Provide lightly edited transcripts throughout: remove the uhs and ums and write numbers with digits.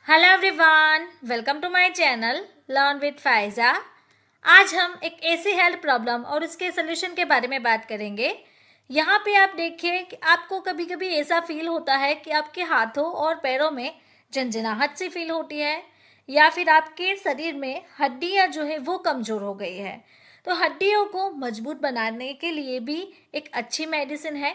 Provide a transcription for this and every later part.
Hello everyone, welcome to my channel learn with Faiza. आज हम एक ऐसी हेल्थ प्रॉब्लम और उसके सोल्यूशन के बारे में बात करेंगे। यहाँ पे आप देखिए कि आपको कभी कभी ऐसा फील होता है कि आपके हाथों और पैरों में झंझनाहट सी फील होती है, या फिर आपके शरीर में हड्डियाँ जो है वो कमज़ोर हो गई है। तो हड्डियों को मजबूत बनाने के लिए भी एक अच्छी मेडिसिन है।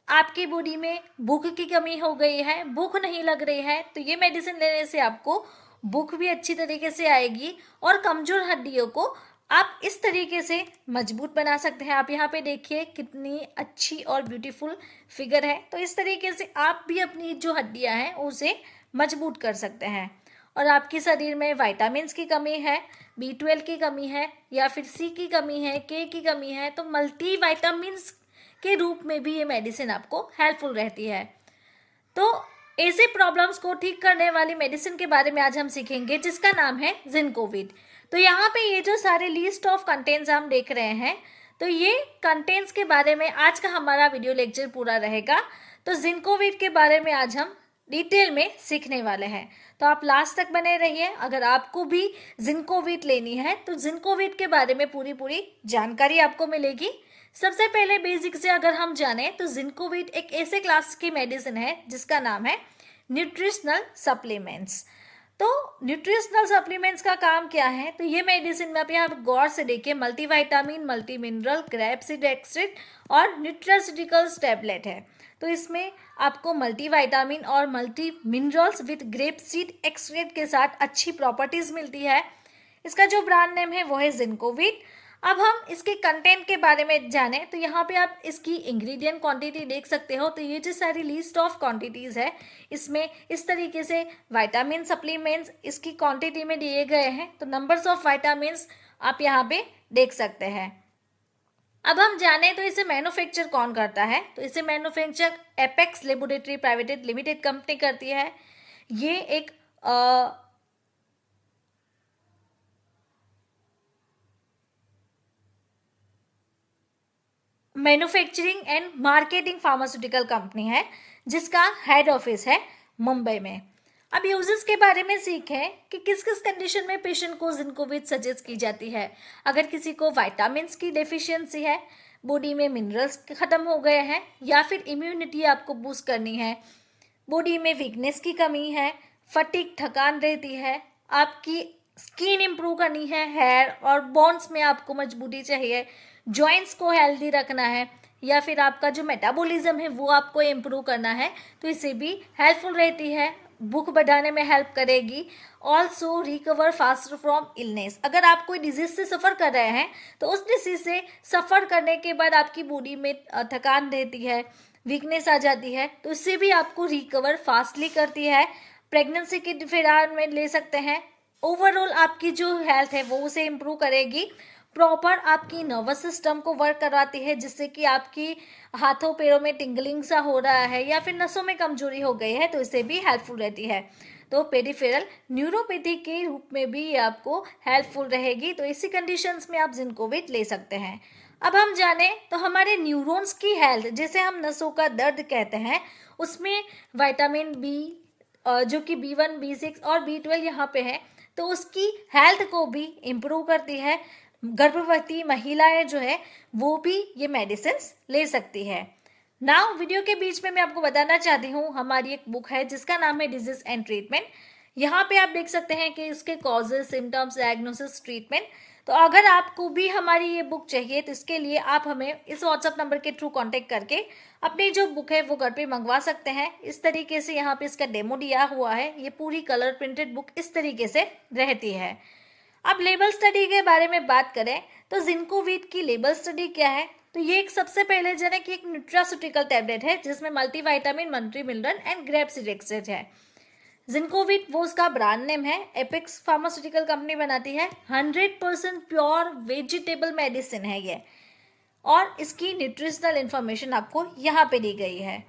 आपकी बॉडी में भूख की कमी हो गई है, भूख नहीं लग रही है, तो ये मेडिसिन लेने से आपको भूख भी अच्छी तरीके से आएगी और कमजोर हड्डियों को आप इस तरीके से मजबूत बना सकते हैं। आप यहाँ पे देखिए कितनी अच्छी और ब्यूटीफुल फिगर है। तो इस तरीके से आप भी अपनी जो हड्डियाँ हैं उसे मजबूत कर सकते हैं। और आपके शरीर में विटामिन्स की कमी है, B12 की कमी है, या फिर C की कमी है, K की कमी है, तो मल्टी विटामिन्स के रूप में भी ये मेडिसिन आपको हेल्पफुल रहती है। तो ऐसे प्रॉब्लम्स को ठीक करने वाली मेडिसिन के बारे में आज हम सीखेंगे, जिसका नाम है जिंकोविट। तो यहाँ पे ये जो सारे लिस्ट ऑफ कंटेंट्स हम देख रहे हैं, तो ये कंटेंट्स के बारे में आज का हमारा वीडियो लेक्चर पूरा रहेगा। तो जिंकोविट के बारे में आज हम डिटेल में सीखने वाले हैं, तो आप लास्ट तक बने रहिए। अगर आपको भी जिंकोविट लेनी है तो जिंकोविट के बारे में पूरी जानकारी आपको मिलेगी। सबसे पहले बेसिक से अगर हम जाने तो जिंकोविट एक ऐसे क्लास की मेडिसिन है जिसका नाम है न्यूट्रिशनल सप्लीमेंट्स। तो न्यूट्रिशनल सप्लीमेंट्स का काम क्या है, तो ये मेडिसिन में अभी आप गौर से देखिए multivitamin, multi mineral, grapeseed extract और न्यूट्रास्यूटिकल्स टैबलेट है। तो इसमें आपको मल्टीविटामिन और multi minerals with grapeseed extract के साथ अच्छी प्रॉपर्टीज मिलती है। इसका जो ब्रांड नेम है वो है जिंकोविट। अब हम इसके कंटेंट के बारे में जाने तो यहाँ पे आप इसकी इंग्रेडिएंट क्वांटिटी देख सकते हो। तो ये जो सारी लिस्ट ऑफ क्वांटिटीज़ है, इसमें इस तरीके से विटामिन सप्लीमेंट्स इसकी क्वांटिटी में दिए गए हैं। तो नंबर्स ऑफ विटामिन्स आप यहाँ पे देख सकते हैं। अब हम जाने तो इसे मैन्युफैक्चर कौन करता है, तो इसे manufacture apex laboratory private limited company करती है। ये एक manufacturing and marketing pharmaceutical company है, जिसका हेड ऑफिस है मुंबई में। अब यूजेस के बारे में सीखें कि किस किस कंडीशन में पेशेंट को जिंकोविट सजेस्ट की जाती है। अगर किसी को विटामिन्स की डेफिशिएंसी है, बॉडी में मिनरल्स खत्म हो गए हैं, या फिर इम्यूनिटी आपको बूस्ट करनी है, बॉडी में वीकनेस की कमी है, फटीग थकान रहती है, आपकी स्किन इंप्रूव करनी है, हेयर और बोन्स में आपको मजबूती चाहिए, जॉइंट्स को हेल्दी रखना है, या फिर आपका जो मेटाबॉलिज्म है वो आपको इम्प्रूव करना है, तो इसे भी हेल्पफुल रहती है। भूख बढ़ाने में हेल्प करेगी। Also recover faster from illness. अगर आप कोई डिजीज से सफ़र कर रहे हैं तो उस डिजीज से सफ़र करने के बाद आपकी बॉडी में थकान रहती है, वीकनेस आ जाती है, तो इससे भी आपको रिकवर फास्टली करती है। प्रेगनेंसी के दौरान में ले सकते हैं। ओवरऑल आपकी जो हेल्थ है वो उसे इम्प्रूव करेगी। प्रॉपर आपकी नर्वस सिस्टम को वर्क करवाती है, जिससे कि आपकी हाथों पैरों में टिंगलिंग सा हो रहा है या फिर नसों में कमजोरी हो गई है, तो इसे भी हेल्पफुल रहती है। तो पेरिफेरल न्यूरोपैथी के रूप में भी ये आपको हेल्पफुल रहेगी। तो इसी कंडीशंस में आप जिंकोविट ले सकते हैं। अब हम जाने तो हमारे न्यूरॉन्स की हेल्थ, जैसे हम नसों का दर्द कहते हैं, उसमें विटामिन बी जो कि B1, B6 और B12 यहाँ पे है, तो उसकी हेल्थ को भी इम्प्रूव करती है। गर्भवती महिलाएं जो है वो भी ये मेडिसिन ले सकती है। नाउ वीडियो के बीच में मैं आपको बताना चाहती हूँ, हमारी एक बुक है जिसका नाम है डिजीज एंड ट्रीटमेंट। यहाँ पे आप देख सकते हैं कि इसके कॉजेज, सिम्टम्स, डायग्नोसिस, ट्रीटमेंट। तो अगर आपको भी हमारी ये बुक चाहिए तो इसके लिए आप हमें इस व्हाट्सएप नंबर के थ्रू कांटेक्ट करके अपनी जो बुक है वो घर पे मंगवा सकते हैं। इस तरीके से यहाँ पे इसका डेमो दिया हुआ है। ये पूरी कलर प्रिंटेड बुक इस तरीके से रहती है। अब लेबल स्टडी के बारे में बात करें तो जिंकोविट की लेबल स्टडी क्या है, तो ये एक सबसे पहले जाने कि एक न्यूट्रास्यूटिकल टैबलेट है जिसमें multivitamin, multi mineral and grapeseed extract है। जिंकोविट वो उसका ब्रांड नेम है। एपेक्स फार्मास्यूटिकल कंपनी बनाती है। 100% प्योर वेजिटेबल मेडिसिन है ये, और इसकी न्यूट्रिशनल इंफॉर्मेशन आपको यहाँ पे दी गई है।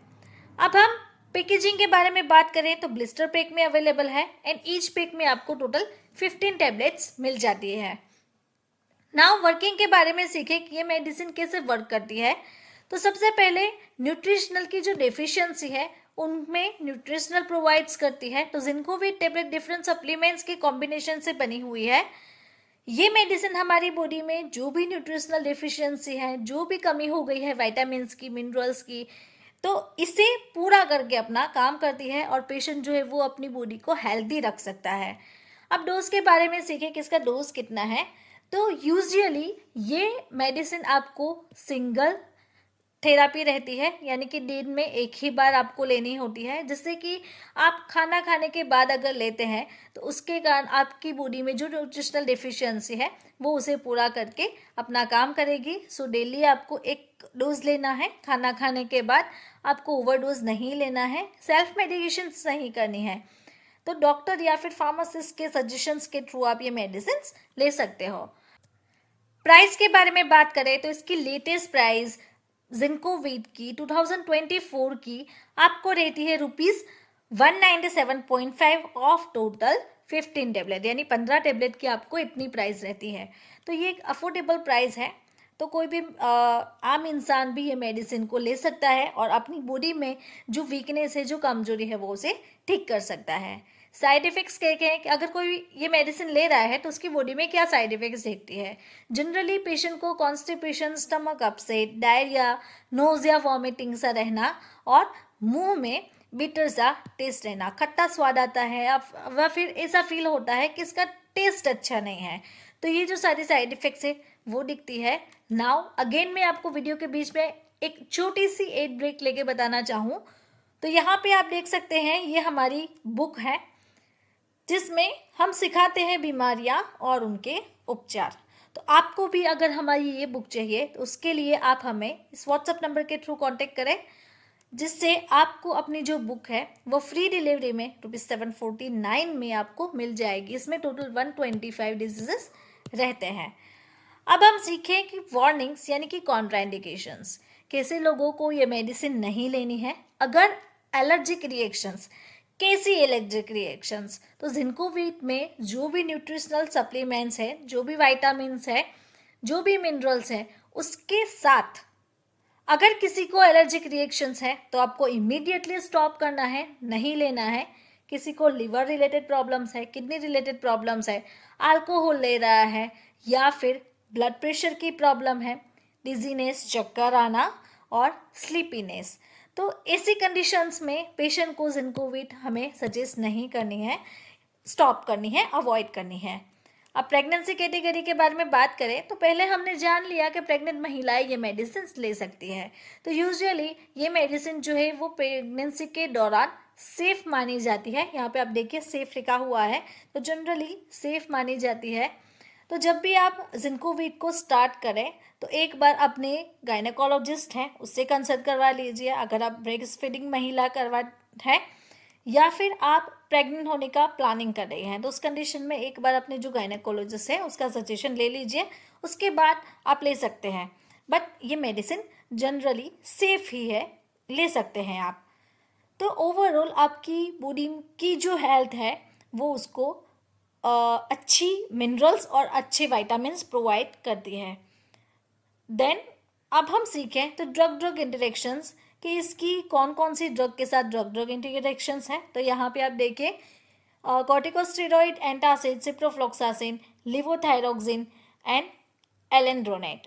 अब हम पैकेजिंग के बारे में बात करें तो ब्लिस्टर पैक में अवेलेबल है, एंड ईच पैक में आपको टोटल 15 टैबलेट्स मिल जाती है। नाउ वर्किंग के बारे में सीखें कि ये मेडिसिन कैसे वर्क करती है। तो सबसे पहले न्यूट्रिशनल की जो डेफिशिएंसी है उनमें न्यूट्रिशनल प्रोवाइड्स करती है। तो जिंकोविट टेबलेट डिफरेंट सप्लीमेंट्स के कॉम्बिनेशन से बनी हुई है। ये मेडिसिन हमारी बॉडी में जो भी न्यूट्रिशनल डिफिशियंसी है, जो भी कमी हो गई है विटामिन्स की, मिनरल्स की, तो इसे पूरा करके अपना काम करती है और पेशेंट जो है वो अपनी बॉडी को हेल्दी रख सकता है। अब डोज के बारे में सीखें कि इसका डोज कितना है। तो यूजुअली ये मेडिसिन आपको सिंगल थेरापी रहती है, यानी कि दिन में एक ही बार आपको लेनी होती है, जिससे कि आप खाना खाने के बाद अगर लेते हैं तो उसके कारण आपकी बॉडी में जो न्यूट्रिशनल डिफिशियंसी है वो उसे पूरा करके अपना काम करेगी। सो डेली आपको एक डोज लेना है, खाना खाने के बाद आपको ओवरडोज नहीं लेना है, सेल्फ मेडिकेशन नहीं करनी है। तो डॉक्टर या फिर फार्मासिस्ट के सजेशंस के थ्रू आप ये मेडिसिन ले सकते हो। प्राइस के बारे में बात करें तो इसकी लेटेस्ट प्राइस जिंकोविट की 2024 की आपको रहती है ₹197.5 ऑफ टोटल 15 टेबलेट, यानी 15 टेबलेट की आपको इतनी प्राइस रहती है। तो ये एक अफोर्डेबल प्राइस है, तो कोई भी आम इंसान भी ये मेडिसिन को ले सकता है और अपनी बॉडी में जो वीकनेस है, जो कमजोरी है, वो उसे ठीक कर सकता है। साइड इफेक्ट्स क्या क्या है कि अगर कोई ये मेडिसिन ले रहा है तो उसकी बॉडी में क्या साइड इफेक्ट्स देखती है। जनरली पेशेंट को constipation, stomach upset, diarrhoea, nausea, vomiting सा रहना और मुंह में बिटर सा टेस्ट रहना, खट्टा स्वाद आता है या फिर ऐसा फील होता है कि इसका टेस्ट अच्छा नहीं है। तो ये जो सारी साइड इफेक्ट्स है वो दिखती है। नाउ अगेन मैं आपको वीडियो के बीच में एक छोटी सी एड ब्रेक लेके बताना चाहूँ। तो यहाँ पे आप देख सकते हैं ये हमारी बुक है जिसमें हम सिखाते हैं बीमारियां और उनके उपचार। तो आपको भी अगर हमारी ये बुक चाहिए तो उसके लिए आप हमें इस व्हाट्सएप नंबर के थ्रू कांटेक्ट करें, जिससे आपको अपनी जो बुक है वो फ्री डिलीवरी में ₹749 में आपको मिल जाएगी। इसमें टोटल 125 डिजीजेस रहते हैं। अब हम सीखें कि वार्निंग्स यानी कि कॉन्ट्राइंडिकेशंस, कैसे लोगों को ये मेडिसिन नहीं लेनी है। अगर एलर्जिक रिएक्शंस, कैसी एलर्जिक रिएक्शंस, तो जिंकोविट में जो भी न्यूट्रिशनल सप्लीमेंट्स है, जो भी विटामिन्स है, जो भी मिनरल्स है, उसके साथ अगर किसी को एलर्जिक रिएक्शंस है तो आपको इमीडिएटली स्टॉप करना है, नहीं लेना है। किसी को लिवर रिलेटेड प्रॉब्लम्स है, किडनी रिलेटेड प्रॉब्लम्स है, अल्कोहल ले रहा है या फिर ब्लड प्रेशर की प्रॉब्लम है, डिजीनेस, चक्कर आना और स्लीपीनेस, तो ऐसी कंडीशंस में पेशेंट को जिंकोविट हमें सजेस्ट नहीं करनी है, स्टॉप करनी है, अवॉइड करनी है। अब प्रेगनेंसी कैटेगरी के बारे में बात करें तो पहले हमने जान लिया कि प्रेग्नेंट महिलाएं ये मेडिसिन ले सकती है। तो यूजुअली ये मेडिसिन जो है वो प्रेगनेंसी के दौरान सेफ मानी जाती है। यहाँ पे आप देखिए सेफ लिखा हुआ है, तो जनरली सेफ मानी जाती है। तो जब भी आप जिंकोविट को स्टार्ट करें तो एक बार अपने गायनेकोलॉजिस्ट हैं उससे कंसल्ट करवा लीजिए, अगर आप ब्रेस्ट फीडिंग महिला करवा है या फिर आप प्रेग्नेंट होने का प्लानिंग कर रही हैं, तो उस कंडीशन में एक बार अपने जो गायनेकोलॉजिस्ट है उसका सजेशन ले लीजिए, उसके बाद आप ले सकते हैं। बट ये मेडिसिन जनरली सेफ ही है, ले सकते हैं आप। तो ओवरऑल आपकी बॉडी की जो हेल्थ है वो उसको अच्छी मिनरल्स और अच्छे विटामिन्स प्रोवाइड करती है। देन अब हम सीखें तो ड्रग इंटरेक्शंस कि इसकी कौन कौन सी ड्रग के साथ ड्रग इंटरेक्शंस हैं। तो यहाँ पे आप देखिए कॉर्टिकोस्टेरॉइड, एंटासिड, सिप्रोफ्लॉक्सासिन, लिवोथायरोक्सिन एंड एलेंड्रोनेट।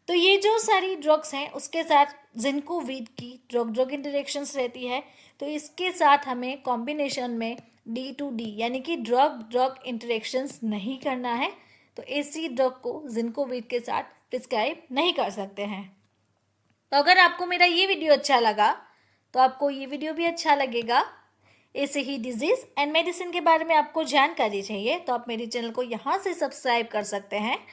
तो ये जो सारी ड्रग्स हैं उसके साथ जिंकोविट की ड्रग इंटरेक्शंस रहती है। तो इसके साथ हमें कॉम्बिनेशन में D2D यानी कि ड्रग इंटरेक्शंस नहीं करना है। तो ऐसी ड्रग को जिंकोविट के साथ प्रिस्क्राइब नहीं कर सकते हैं। तो अगर आपको मेरा ये वीडियो अच्छा लगा तो आपको ये वीडियो भी अच्छा लगेगा। ऐसे ही डिजीज एंड मेडिसिन के बारे में आपको जानकारी चाहिए तो आप मेरे चैनल को यहाँ से सब्सक्राइब कर सकते हैं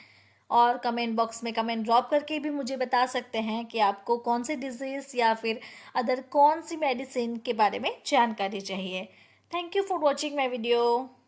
और कमेंट बॉक्स में कमेंट ड्रॉप करके भी मुझे बता सकते हैं कि आपको कौन सी डिजीज या फिर अदर कौन सी मेडिसिन के बारे में जानकारी चाहिए। Thank you for watching my video.